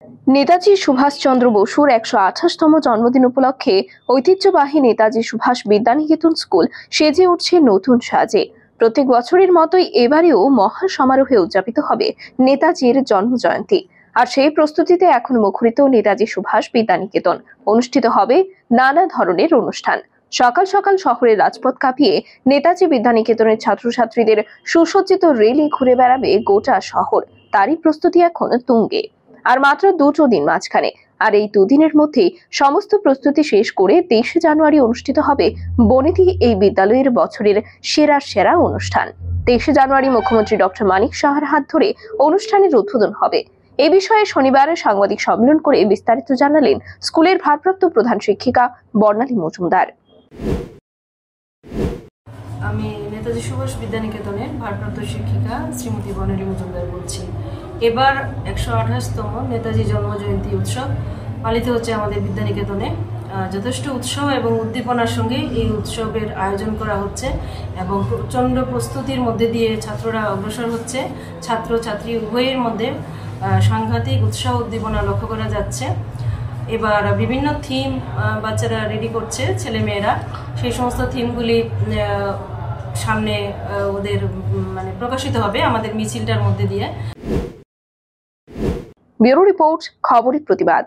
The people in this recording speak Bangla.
নেতাজি সুভাষচন্দ্র বসুর ১২৮তম জন্মদিন উপলক্ষে ঐতিহ্যবাহী নেতাজি সুভাষ বিদ্যানিকেতন স্কুল সেজে উঠছে নতুন সাজে। প্রত্যেক বছরের মতোই এবারেও মহা সমারোহে উদযাপিত হবে নেতাজির জন্মজয়ন্তী। আর সেই প্রস্তুতিতে এখন মুখরিত নেতাজি সুভাষ বিদ্যানিকেতন। অনুষ্ঠিত হবে নানা ধরনের অনুষ্ঠান। সকাল সকাল শহরের রাজপথ কাঁপিয়ে নেতাজি বিদ্যানিকেতনের ছাত্রছাত্রীদের সুসজ্জিত রেলি ঘুরে বেড়াবে গোটা শহর। তারই প্রস্তুতি এখন তুঙ্গে। আর মাত্র দুটো দিন মাঝখানে, আর এই দুদিনের মধ্যেই সমস্ত প্রস্তুতি শেষ করে 23 জানুয়ারি অনুষ্ঠিত হবে বনেদি এই বিদ্যালয়ের বছরের সেরা অনুষ্ঠান। 23 জানুয়ারি মুখ্যমন্ত্রী ডক্টর মানিক সাহার হাত ধরে অনুষ্ঠানের উদ্বোধন হবে। এ বিষয়ে শনিবার সাংবাদিক সম্মেলন করে বিস্তারিত জানালেন স্কুলের ভারপ্রাপ্ত প্রধান শিক্ষিকা বর্ণালী মজুমদার। আমি নেতাজি সুভাষ বিদ্যানিকেতনের ভারপ্রাপ্ত শিক্ষিকা শ্রীমতী বর্ণালী মজুমদার বলছি। এবার ১২৮তম নেতাজি জন্মজয়ন্তী উৎসব পালিত হচ্ছে আমাদের বিদ্যানিকেতনে। যথেষ্ট উৎসাহ এবং উদ্দীপনার সঙ্গে এই উৎসবের আয়োজন করা হচ্ছে এবং প্রচণ্ড প্রস্তুতির মধ্যে দিয়ে ছাত্ররা অগ্রসর হচ্ছে। ছাত্র ছাত্রী উভয়ের মধ্যে সাংঘাতিক উৎসাহ উদ্দীপনা লক্ষ্য করা যাচ্ছে। এবার বিভিন্ন থিম বাচ্চারা রেডি করছে, ছেলেমেয়েরা। সেই সমস্ত থিমগুলি সামনে ওদের প্রকাশিত হবে আমাদের মিছিলটার মধ্যে দিয়ে। ব্যুরো রিপোর্ট, খবরের প্রতিবাদ।